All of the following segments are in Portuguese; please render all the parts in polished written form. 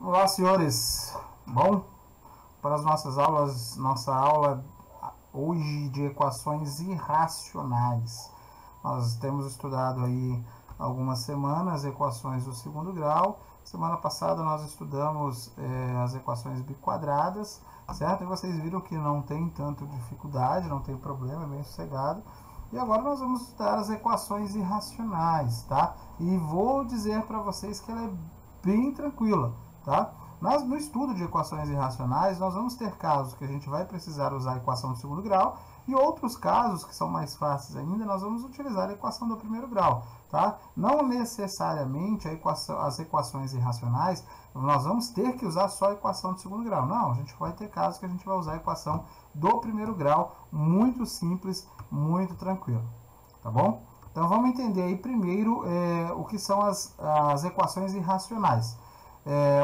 Olá, senhores. Bom, para as nossas aulas, nossa aula hoje de equações irracionais. Nós temos estudado aí algumas semanas equações do segundo grau. Semana passada nós estudamos as equações biquadradas, certo? E vocês viram que não tem tanta dificuldade, não tem problema, é bem sossegado. E agora nós vamos estudar as equações irracionais, tá? E vou dizer para vocês que ela é bem tranquila, tá? No estudo de equações irracionais, nós vamos ter casos que a gente vai precisar usar a equação do segundo grau e outros casos que são mais fáceis ainda, nós vamos utilizar a equação do primeiro grau, tá? Não necessariamente as equações irracionais, nós vamos ter que usar só a equação do segundo grau. Não, a gente vai ter casos que a gente vai usar a equação do primeiro grau, muito simples, muito tranquilo, tá bom? Então vamos entender aí primeiro o que são as equações irracionais.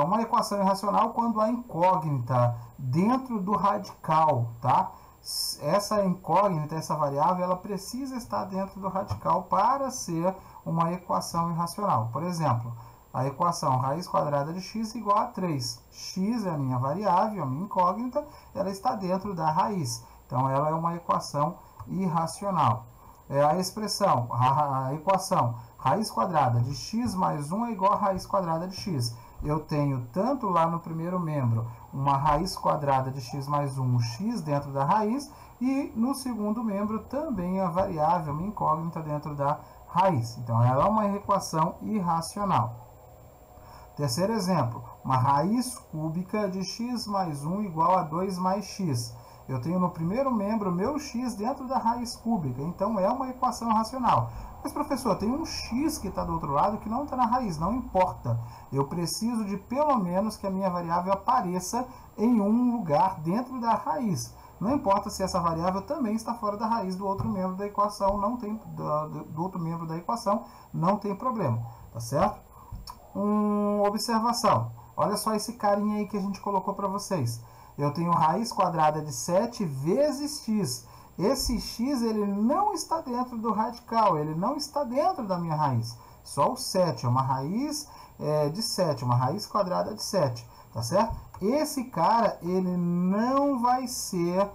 Uma equação irracional quando a incógnita dentro do radical, tá? Essa incógnita, essa variável, ela precisa estar dentro do radical para ser uma equação irracional. Por exemplo, a equação raiz quadrada de x igual a 3. X é a minha variável, a minha incógnita, ela está dentro da raiz. Então, ela é uma equação irracional. A expressão, a equação raiz quadrada de x mais 1 é igual a raiz quadrada de x. Eu tenho tanto lá no primeiro membro uma raiz quadrada de x mais 1, x dentro da raiz, e no segundo membro também a variável, minha incógnita, dentro da raiz. Então, ela é uma equação irracional. Terceiro exemplo, uma raiz cúbica de x mais 1 igual a 2 mais x. Eu tenho no primeiro membro meu x dentro da raiz cúbica, então é uma equação racional. Mas, professor, tem um x que está do outro lado que não está na raiz, não importa. Eu preciso de pelo menos que a minha variável apareça em um lugar dentro da raiz. Não importa se essa variável também está fora da raiz do outro membro da equação, não tem, do outro membro da equação, não tem problema, tá certo? Observação. Olha só esse carinha aí que a gente colocou para vocês. Eu tenho raiz quadrada de 7 vezes x. Esse x ele não está dentro do radical, ele não está dentro da minha raiz. Só o 7, é uma raiz de 7, uma raiz quadrada de 7, tá certo? Esse cara, ele não vai ser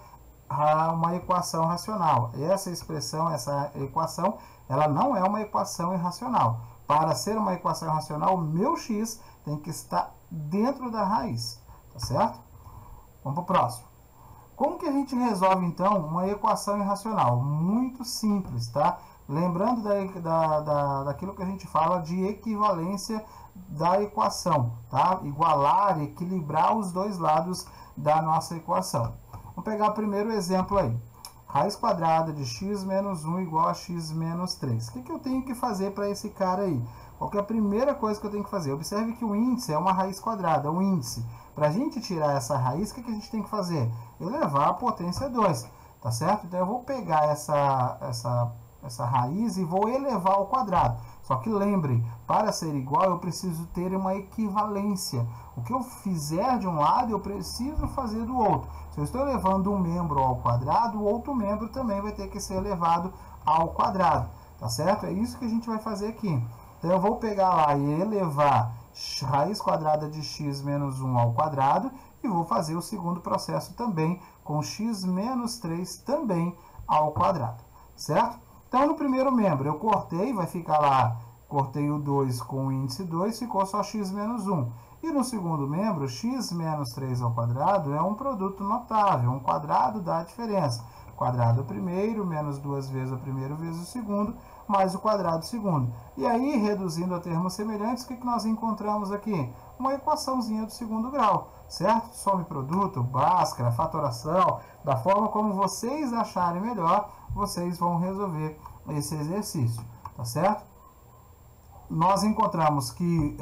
uma equação racional. Essa expressão, essa equação, ela não é uma equação irracional. Para ser uma equação racional, o meu x tem que estar dentro da raiz, tá certo? Vamos para o próximo. Como que a gente resolve, então, uma equação irracional? Muito simples, tá? Lembrando daquilo que a gente fala de equivalência da equação, tá? Igualar, equilibrar os dois lados da nossa equação. Vamos pegar o primeiro exemplo aí. Raiz quadrada de x menos 1 igual a x menos 3. O que eu tenho que fazer para esse cara aí? Qual que é a primeira coisa que eu tenho que fazer? Observe que o índice é uma raiz quadrada, o índice. Para a gente tirar essa raiz, o que a gente tem que fazer? Elevar a potência 2, tá certo? Então, eu vou pegar essa raiz e vou elevar ao quadrado. Só que lembrem, para ser igual, eu preciso ter uma equivalência. O que eu fizer de um lado, eu preciso fazer do outro. Se eu estou elevando um membro ao quadrado, o outro membro também vai ter que ser elevado ao quadrado, tá certo? É isso que a gente vai fazer aqui. Então, eu vou pegar lá e elevar raiz quadrada de x menos 1 ao quadrado e vou fazer o segundo processo também com x menos 3 também ao quadrado, certo? Então, no primeiro membro, eu cortei, vai ficar lá, cortei o 2 com o índice 2, ficou só x menos 1. E no segundo membro, x menos 3 ao quadrado é um produto notável, um quadrado dá a diferença. Quadrado primeiro, menos 2 vezes o primeiro vezes o segundo, mais o quadrado segundo. E aí, reduzindo a termos semelhantes, o que nós encontramos aqui? Uma equaçãozinha do segundo grau, certo? Soma e produto, Bhaskara, fatoração, da forma como vocês acharem melhor, vocês vão resolver esse exercício, tá certo? Nós encontramos que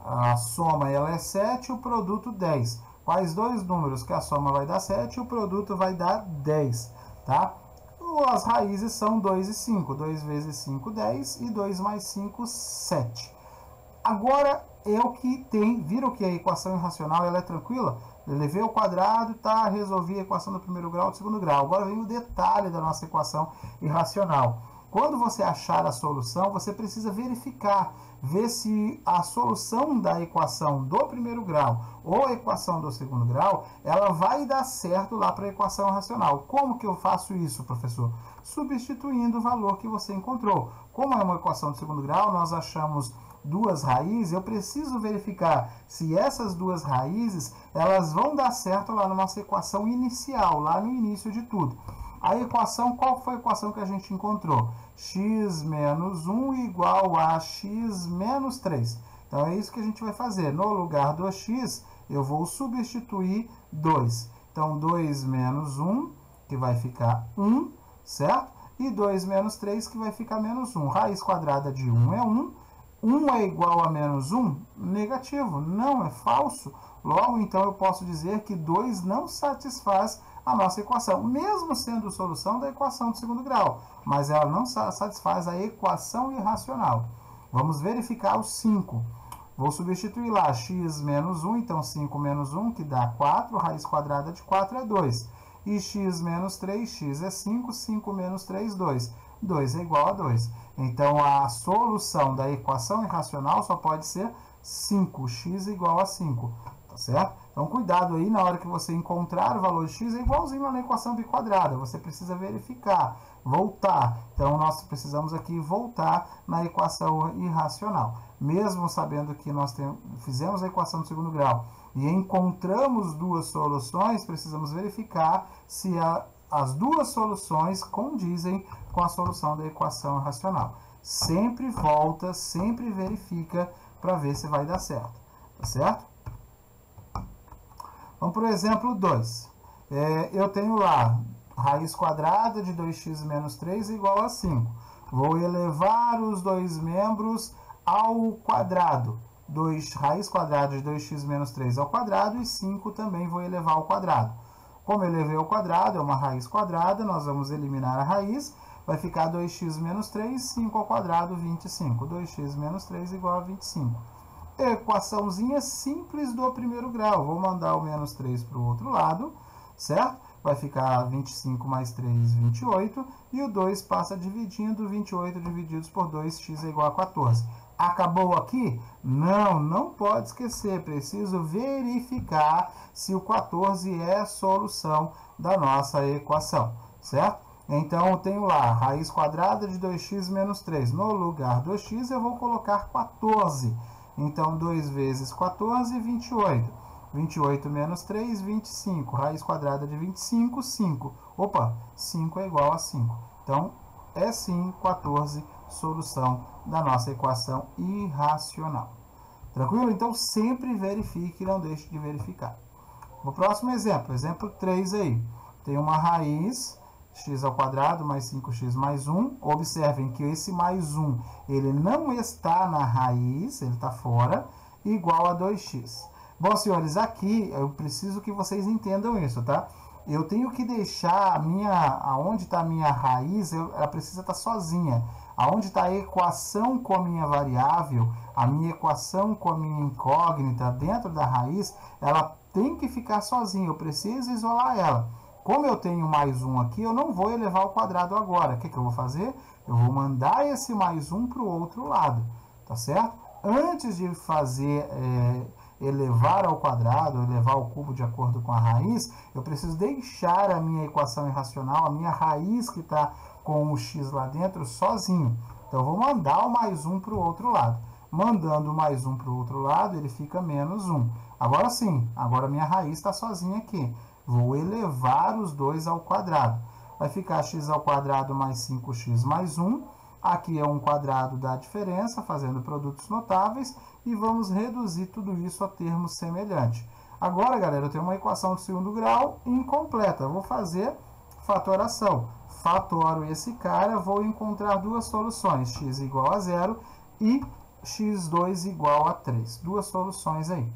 a soma ela é 7 e o produto 10. Quais dois números que a soma vai dar 7 e o produto vai dar 10, tá? As raízes são 2 e 5. 2 vezes 5, 10. E 2 mais 5, 7. Agora é o que tem. Viram que a equação irracional ela é tranquila? Eu levei ao quadrado, tá? Resolvi a equação do primeiro grau e do segundo grau. Agora vem o detalhe da nossa equação irracional. Quando você achar a solução, você precisa verificar. ver se a solução da equação do primeiro grau ou a equação do segundo grau, ela vai dar certo lá para a equação racional. Como que eu faço isso, professor? Substituindo o valor que você encontrou. Como é uma equação de segundo grau, nós achamos duas raízes, eu preciso verificar se essas duas raízes, elas vão dar certo lá na nossa equação inicial, lá no início de tudo. A equação, qual foi a equação que a gente encontrou? X menos 1 igual a x menos 3. Então, é isso que a gente vai fazer. No lugar do x, eu vou substituir 2. Então, 2 menos 1, que vai ficar 1, certo? E 2 menos 3, que vai ficar menos 1. Raiz quadrada de 1 é 1. 1 é igual a menos 1? Negativo. Não, é falso. Logo, então, eu posso dizer que 2 não satisfaz a nossa equação, mesmo sendo solução da equação de segundo grau, mas ela não satisfaz a equação irracional. Vamos verificar o 5. Vou substituir lá x menos 1, então 5 menos 1, que dá 4, raiz quadrada de 4 é 2. E x menos 3, x é 5, 5 menos 3, 2. 2 é igual a 2. Então, a solução da equação irracional só pode ser 5, x igual a 5, tá certo? Então, cuidado aí, na hora que você encontrar o valor de x, é igualzinho lá na equação biquadrada, você precisa verificar, voltar. Então, nós precisamos aqui voltar na equação irracional. Mesmo sabendo que nós fizemos a equação do segundo grau e encontramos duas soluções, precisamos verificar se as duas soluções condizem com a solução da equação irracional. Sempre volta, sempre verifica para ver se vai dar certo, tá certo? Vamos para o exemplo 2. Eu tenho lá raiz quadrada de 2x menos 3 igual a 5. Vou elevar os dois membros ao quadrado. Raiz quadrada de 2x menos 3 ao quadrado e 5 também vou elevar ao quadrado. Como eu elevei ao quadrado, é uma raiz quadrada, nós vamos eliminar a raiz. Vai ficar 2x menos 3, 5 ao quadrado, 25. 2x menos 3 igual a 25. Equaçãozinha simples do primeiro grau. Vou mandar o menos 3 para o outro lado, certo? Vai ficar 25 mais 3, 28. E o 2 passa dividindo, 28 divididos por 2, x é igual a 14. Acabou aqui? Não, não pode esquecer. Preciso verificar se o 14 é a solução da nossa equação, certo? Então, eu tenho lá raiz quadrada de 2x menos 3. No lugar do x, eu vou colocar 14. Então, 2 vezes 14, 28. 28 menos 3, 25. Raiz quadrada de 25, 5. Opa, 5 é igual a 5. Então, é sim 14, solução da nossa equação irracional. Tranquilo? Então, sempre verifique, não deixe de verificar. O próximo exemplo, exemplo 3 aí. Tem uma raiz x ao quadrado mais 5x mais 1. Observem que esse mais 1, ele não está na raiz, ele está fora, igual a 2x. Bom, senhores, aqui eu preciso que vocês entendam isso, tá? Eu tenho que deixar aonde está a minha raiz, ela precisa estar sozinha. Aonde está a equação com a minha variável, a minha equação com a minha incógnita dentro da raiz, ela tem que ficar sozinha, eu preciso isolar ela. Como eu tenho mais 1 aqui, eu não vou elevar ao quadrado agora. O que eu vou fazer? Eu vou mandar esse mais 1 para o outro lado, tá certo? Antes de fazer elevar ao quadrado, elevar ao cubo de acordo com a raiz, eu preciso deixar a minha equação irracional, a minha raiz que está com o x lá dentro, sozinho. Então, eu vou mandar o mais 1 para o outro lado. Mandando o mais 1 para o outro lado, ele fica menos 1. Agora sim, agora a minha raiz está sozinha aqui. Vou elevar os dois ao quadrado. Vai ficar x ao quadrado mais 5x mais 1. Aqui é 1 quadrado da diferença, fazendo produtos notáveis. E vamos reduzir tudo isso a termos semelhantes. Agora, galera, eu tenho uma equação de segundo grau incompleta. Vou fazer fatoração. Fatoro esse cara, vou encontrar duas soluções. X igual a 0 e x2 igual a 3. Duas soluções aí.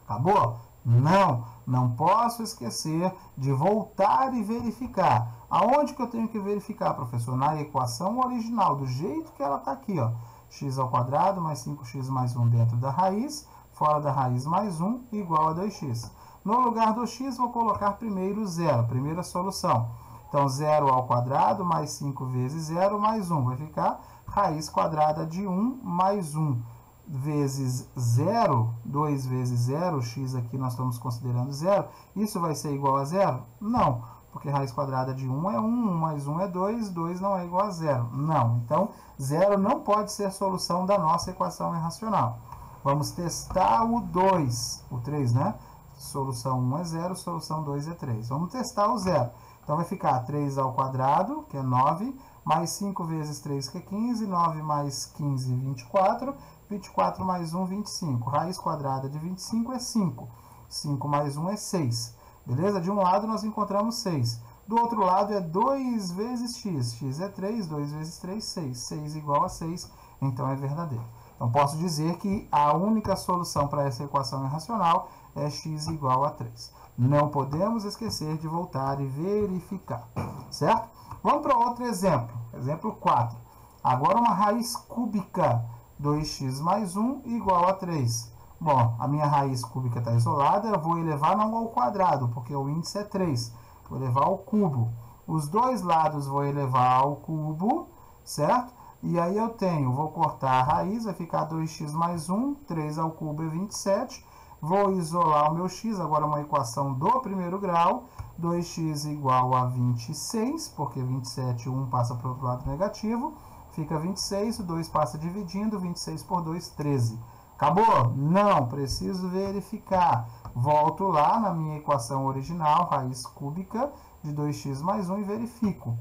Acabou? Não, não posso esquecer de voltar e verificar. Aonde que eu tenho que verificar, professor? Na equação original, do jeito que ela está aqui, ó. X ao quadrado mais 5x mais 1 dentro da raiz, fora da raiz mais 1, igual a 2x. No lugar do x, vou colocar primeiro 0, primeira solução. Então, 0 ao quadrado mais 5 vezes 0 mais 1, vai ficar raiz quadrada de 1 mais 1 vezes 0, 2 vezes 0, x aqui nós estamos considerando 0, isso vai ser igual a 0? Não, porque raiz quadrada de 1 é 1, 1 mais 1 é 2, 2 não é igual a 0. Não, então 0 não pode ser a solução da nossa equação irracional. Vamos testar o 2, o 3, né? Solução 1 é 0, solução 2 é 3. Vamos testar o 0. Então vai ficar 3 ao quadrado, que é 9, mais 5 vezes 3, que é 15, 9 mais 15, 24, 24 mais 1, 25. Raiz quadrada de 25 é 5. 5 mais 1 é 6. Beleza? De um lado nós encontramos 6. Do outro lado é 2 vezes x. X é 3, 2 vezes 3, 6. 6 igual a 6, então é verdadeiro. Então posso dizer que a única solução para essa equação irracional é x igual a 3. Não podemos esquecer de voltar e verificar, certo? Vamos para outro exemplo. Exemplo 4. Agora uma raiz cúbica. 2x mais 1 igual a 3. Bom, a minha raiz cúbica está isolada, eu vou elevar não ao quadrado, porque o índice é 3. Vou elevar ao cubo. Os dois lados vou elevar ao cubo, certo? E aí eu tenho, vou cortar a raiz, vai ficar 2x mais 1, 3 ao cubo é 27. Vou isolar o meu x, agora uma equação do primeiro grau. 2x igual a 26, porque 27, 1 passa para o outro lado negativo. Fica 26, o 2 passa dividindo, 26 por 2, 13. Acabou? Não, preciso verificar. Volto lá na minha equação original, raiz cúbica de 2x mais 1 e verifico.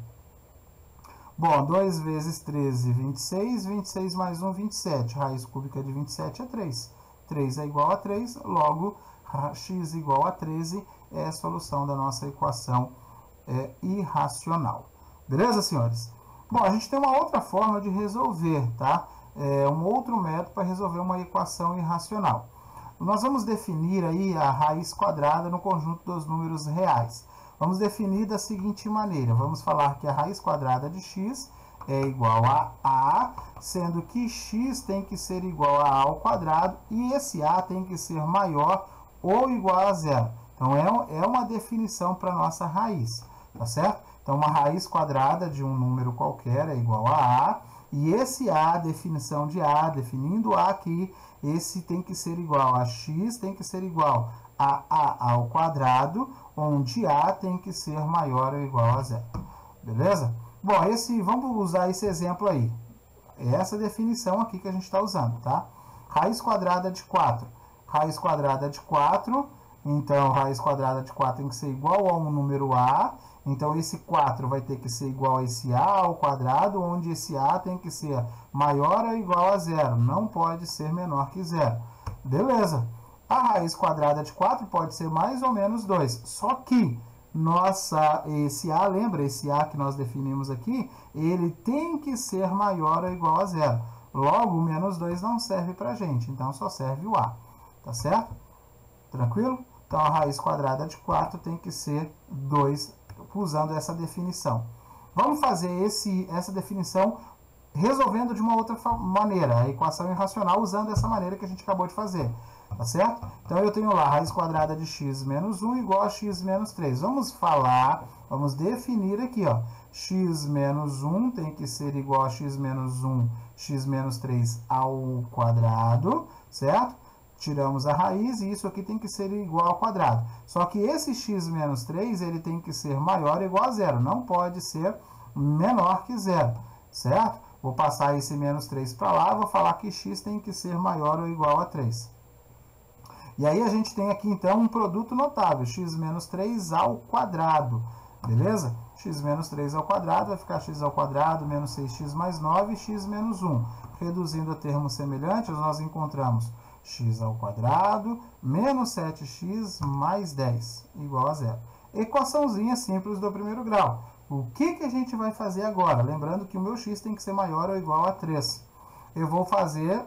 Bom, 2 vezes 13, 26, 26 mais 1, 27. Raiz cúbica de 27 é 3. 3 é igual a 3, logo x igual a 13 é a solução da nossa equação irracional. Beleza, senhores? Bom, a gente tem uma outra forma de resolver, tá? Um outro método para resolver uma equação irracional. Nós vamos definir aí a raiz quadrada no conjunto dos números reais. Vamos definir da seguinte maneira. Vamos falar que a raiz quadrada de x é igual a, sendo que x tem que ser igual a ao quadrado e esse a tem que ser maior ou igual a zero. Então, é uma definição para a nossa raiz, tá certo? Então, uma raiz quadrada de um número qualquer é igual a, e esse a, definição de a, definindo a aqui, esse tem que ser igual a x, tem que ser igual a ao quadrado, onde a tem que ser maior ou igual a zero. Beleza? Bom, vamos usar esse exemplo aí. É essa definição aqui que a gente está usando, tá? Raiz quadrada de 4. Raiz quadrada de 4, então raiz quadrada de 4 tem que ser igual a um número a. Então, esse 4 vai ter que ser igual a esse a ao quadrado, onde esse a tem que ser maior ou igual a zero. Não pode ser menor que zero. Beleza. A raiz quadrada de 4 pode ser mais ou menos 2. Só que esse a, lembra, esse a que nós definimos aqui, ele tem que ser maior ou igual a zero. Logo, o menos 2 não serve para a gente, então só serve o a. Tá certo? Tranquilo? Então, a raiz quadrada de 4 tem que ser 2, usando essa definição. Vamos fazer essa definição resolvendo de uma outra maneira, a equação irracional, usando essa maneira que a gente acabou de fazer. Tá certo? Então, eu tenho lá a raiz quadrada de x menos 1 igual a x menos 3. Vamos definir aqui, ó. X menos 1 tem que ser igual a x menos 1, x menos 3 ao quadrado, certo? Tiramos a raiz e isso aqui tem que ser igual ao quadrado. Só que esse x menos 3, ele tem que ser maior ou igual a zero. Não pode ser menor que zero, certo? Vou passar esse menos 3 para lá, vou falar que x tem que ser maior ou igual a 3. E aí a gente tem aqui, então, um produto notável, x menos 3 ao quadrado, beleza? X menos 3 ao quadrado vai ficar x ao quadrado menos 6x mais 9, x menos 1. Reduzindo a termos semelhantes, nós encontramos x ao quadrado menos 7x mais 10, igual a zero. Equaçãozinha simples do primeiro grau. O que a gente vai fazer agora? Lembrando que o meu x tem que ser maior ou igual a 3. Eu vou fazer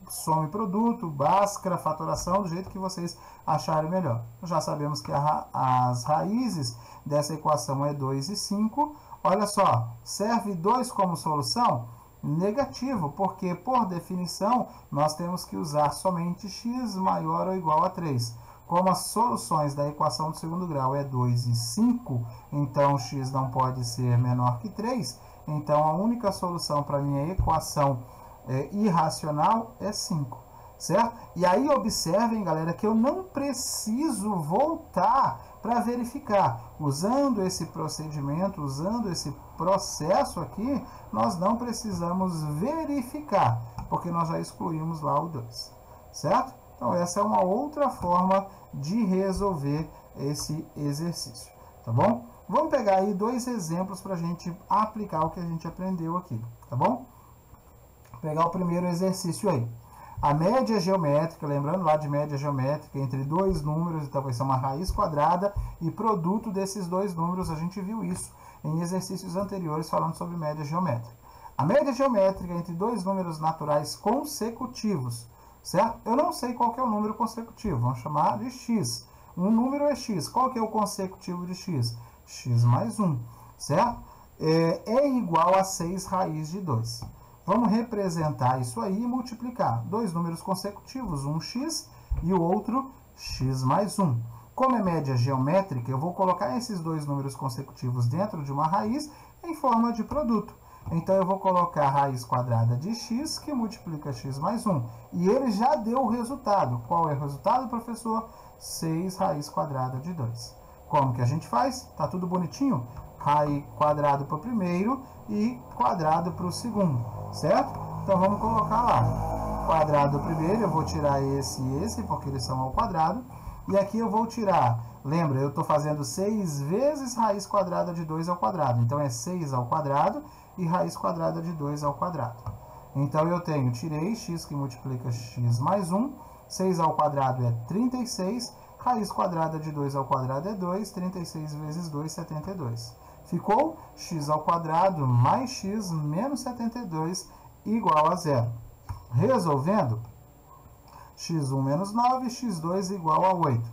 soma e produto, Bhaskara, fatoração, do jeito que vocês acharem melhor. Já sabemos que as raízes dessa equação é 2 e 5. Olha só, serve 2 como solução? Negativo, porque por definição nós temos que usar somente x maior ou igual a 3. Como as soluções da equação do segundo grau é 2 e 5, então x não pode ser menor que 3, Então, a única solução para a minha equação irracional é 5, certo? E aí, observem, galera, que eu não preciso voltar para verificar. Usando esse procedimento, usando esse processo aqui, nós não precisamos verificar, porque nós já excluímos lá o 2, certo? Então, essa é uma outra forma de resolver esse exercício, tá bom? Vamos pegar aí 2 exemplos para a gente aplicar o que a gente aprendeu aqui, tá bom? Vou pegar o primeiro exercício aí. A média geométrica, lembrando lá de média geométrica entre 2 números, então vai ser uma raiz quadrada e produto desses 2 números, a gente viu isso em exercícios anteriores falando sobre média geométrica. A média geométrica entre 2 números naturais consecutivos, certo? Eu não sei qual que é o número consecutivo, vamos chamar de x. Um número é x, qual que é o consecutivo de x? X mais 1, certo? É igual a 6 raiz de 2. Vamos representar isso aí e multiplicar. 2 números consecutivos, um x e o outro x mais 1. Como é média geométrica, eu vou colocar esses 2 números consecutivos dentro de uma raiz em forma de produto. Então, eu vou colocar a raiz quadrada de x, que multiplica x mais 1. E ele já deu o resultado. Qual é o resultado, professor? 6 raiz quadrada de 2. Como que a gente faz? Tá tudo bonitinho? Raiz quadrado para o primeiro e quadrado para o segundo, certo? Então, vamos colocar lá. Quadrado do primeiro, eu vou tirar esse e esse, porque eles são ao quadrado. E aqui eu vou tirar, lembra, eu estou fazendo 6 vezes raiz quadrada de 2 ao quadrado. Então, é 6 ao quadrado e raiz quadrada de 2 ao quadrado. Então, eu tenho, tirei x que multiplica x mais 1. 6 ao quadrado é 36. Raiz quadrada de 2 ao quadrado é 2. 36 vezes 2, 72. Ficou x ao quadrado mais x menos 72 igual a 0. Resolvendo, x1 menos 9, x2 igual a 8.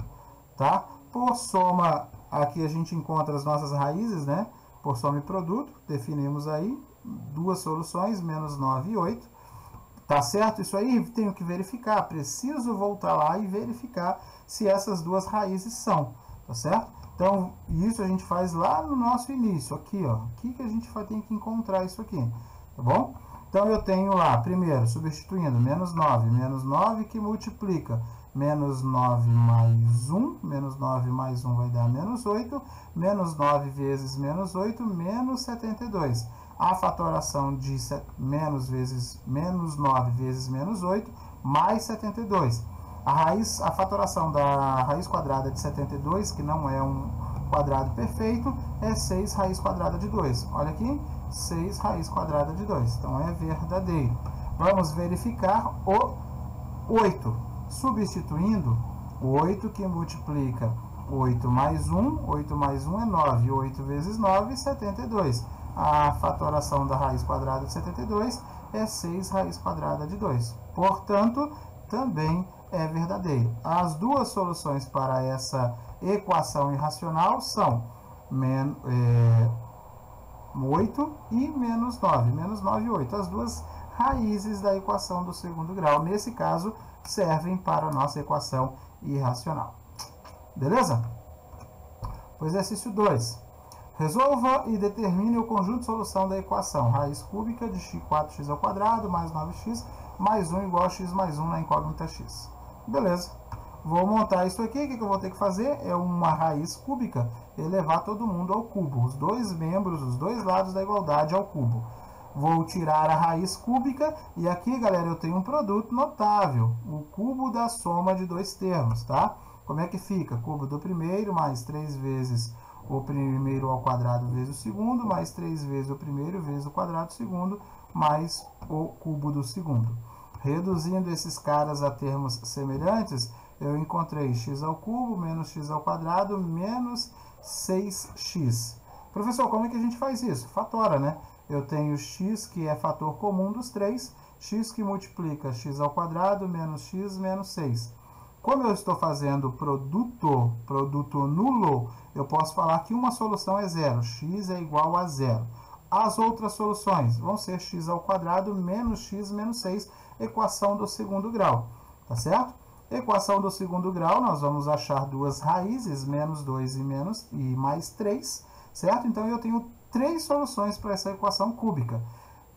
Tá? Por soma, aqui a gente encontra as nossas raízes, né? Por soma e produto, definimos aí 2 soluções, menos 9 e 8. Tá certo? Isso aí tenho que verificar. Preciso voltar lá e verificar se essas 2 raízes são. Tá certo? Então, isso a gente faz lá no nosso início. Aqui, ó. Aqui que a gente tem que encontrar isso aqui. Tá bom? Então, eu tenho lá, primeiro, substituindo, menos 9 que multiplica menos 9 mais 1, menos 9 mais 1 vai dar menos 8, menos 9 vezes menos 8, menos 72. A fatoração de menos 9 vezes menos 8, mais 72. A fatoração da raiz quadrada de 72, que não é um quadrado perfeito, é 6 raiz quadrada de 2. Olha aqui, 6 raiz quadrada de 2. Então, é verdadeiro. Vamos verificar o 8. Substituindo, o 8 que multiplica 8 mais 1. 8 mais 1 é 9. 8 vezes 9, 72. A fatoração da raiz quadrada de 72 é 6 raiz quadrada de 2. Portanto, também é verdadeiro. As 2 soluções para essa equação irracional são 8 e menos 9. Menos 9 e 8. As 2 raízes da equação do segundo grau, nesse caso, servem para a nossa equação irracional. Beleza? O exercício 2. Resolva e determine o conjunto de solução da equação. Raiz cúbica de 4x ao quadrado mais 9x mais 1 igual a x mais 1 na incógnita x. Beleza. Vou montar isso aqui. O que eu vou ter que fazer? É uma raiz cúbica, elevar todo mundo ao cubo. Os 2 membros, os 2 lados da igualdade ao cubo. Vou tirar a raiz cúbica e aqui, galera, eu tenho um produto notável. O cubo da soma de 2 termos, tá? Como é que fica? Cubo do primeiro mais 3 vezes o primeiro ao quadrado vezes o segundo, mais 3 vezes o primeiro vezes o quadrado do segundo, mais o cubo do segundo. Reduzindo esses caras a termos semelhantes, eu encontrei x ao cubo menos x ao quadrado menos 6x. Professor, como é que a gente faz isso? Fatora, né? Eu tenho x, que é fator comum dos 3, x que multiplica x ao quadrado menos x menos 6. Como eu estou fazendo produto nulo, eu posso falar que uma solução é 0, x é igual a 0. As outras soluções vão ser x ao quadrado menos x menos 6, equação do segundo grau, tá certo? Equação do segundo grau, nós vamos achar 2 raízes, menos 2 e mais 3, certo? Então, eu tenho três soluções para essa equação cúbica.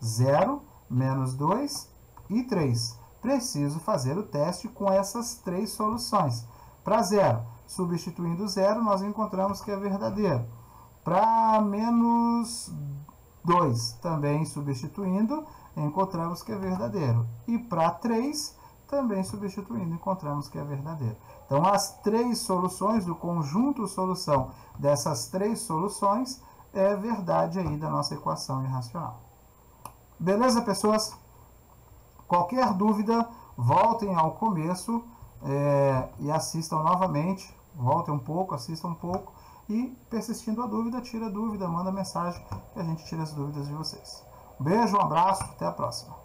0, menos 2 e 3. Preciso fazer o teste com essas três soluções. Para 0, substituindo 0, nós encontramos que é verdadeiro. Para menos 2, também substituindo, encontramos que é verdadeiro. E para 3, também substituindo, encontramos que é verdadeiro. Então, as três soluções, do conjunto solução dessas três soluções, é verdade aí da nossa equação irracional. Beleza, pessoas? Qualquer dúvida, voltem ao começo e assistam novamente. Voltem um pouco, assistam um pouco. E, persistindo a dúvida, tira a dúvida, manda mensagem que a gente tira as dúvidas de vocês. Um beijo, um abraço, até a próxima.